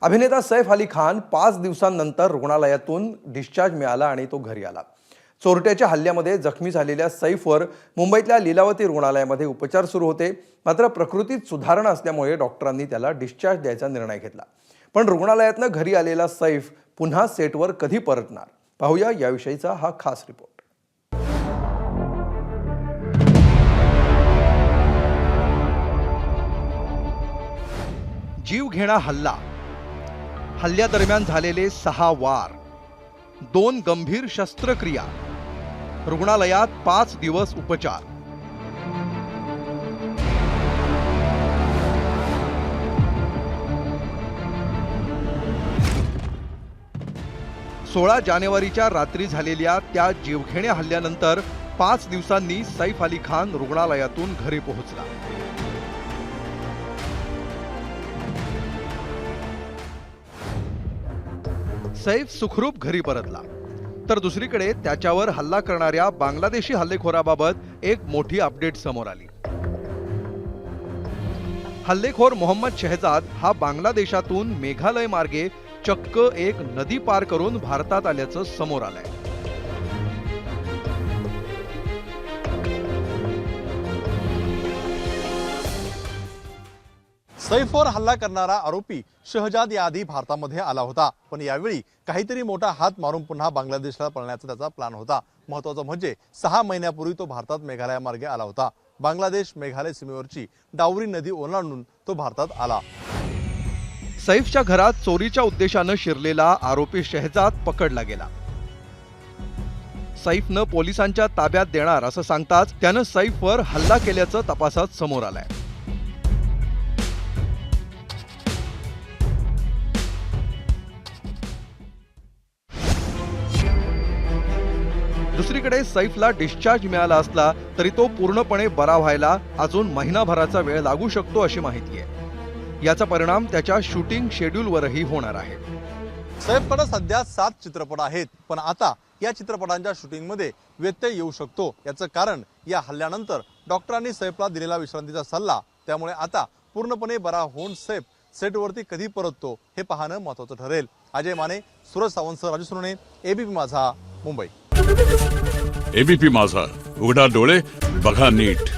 अभिनेता सैफ अली खान 5 दिवसांनंतर रुग्णालयातून डिस्चार्ज मिळाला आणि तो घरी आला। चोरट्याच्या हल्ल्यामध्ये जखमी झालेल्या सैफवर मुंबईतल्या लीलावती रुग्णालयामध्ये उपचार सुरू होते। मात्र प्रकृतीत सुधारणा असल्यामुळे डॉक्टरांनी त्याला डिस्चार्ज द्यायचा निर्णय घेतला। पण रुग्णालयातनं घरी आलेला सैफ पुन्हा सेटवर कधी परतणार, पाहूया याविषयीचा हा खास रिपोर्ट। जीवघेणा हल्ला, हल्ल्यादरम्यान झालेले 6 वार, 2 गंभीर शस्त्रक्रिया, रुग्णालयात 5 दिवस उपचार। सोळा जानेवारीच्या रात्री झालेल्या त्या जीवघेण्या हल्ल्यानंतर 5 दिवसांनी सैफ अली खान रुग्णालयातून घरी पोहोचला। सैफ सुखरूप घरी परतला, तर दुसरीकडे त्याच्यावर हल्ला करणाऱ्या बांगलादेशी हल्लेखोराबाबत एक मोठी अपडेट समोर आली। हल्लेखोर मोहम्मद शहजाद हा बांगलादेशातून मेघालय मार्गे चक्क एक नदी पार करून भारतात आल्याचं समोर आलंय। सैफवर हल्ला करणारा आरोपी शहजाद याआधी भारतामध्ये आला होता, पण यावेळी काहीतरी मोठा हात मारून पुन्हा बांगलादेशला पळण्याचा त्याचा प्लॅन होता। महत्त्वाचं म्हणजे 6 महिन्यापूर्वी तो भारतात मेघालय मार्गे आला होता। बांगलादेश मेघालय सीमेवरची डावरी नदी ओलांडून तो भारतात आला। सैफच्या घरात चोरीच्या उद्देशानं शिरलेला आरोपी शहजाद पकडला गेला। सैफनं पोलिसांच्या ताब्यात देणार असं सांगताच त्यानं सैफवर हल्ला केल्याचं तपासात समोर आलंय। दुसरीकडे सैफला डिस्चार्ज मिळाला असला तरी तो पूर्णपणे बरा व्हायला अजून महिनाभराचा वेळ लागू शकतो अशी माहिती आहे। याचा परिणाम त्याच्या शूटिंग शेड्यूलवरही होणार आहे। सैफकडे सध्या 7 चित्रपट आहेत, पण आता या चित्रपटांच्या शूटिंगमध्ये व्यत्यय येऊ शकतो। याचं कारण या हल्ल्यानंतर डॉक्टरांनी सैफला दिलेला विश्रांतीचा सल्ला। त्यामुळे आता पूर्णपणे बरा होऊन सैफ सेटवरती कधी परततो हे पाहणं महत्त्वाचं ठरेल। अजय माने, सूरज सावंत, राजू सोनवणे, एबीपी माझा, मुंबई। एबीपी माझा, उघडा डोळे बघा नीट।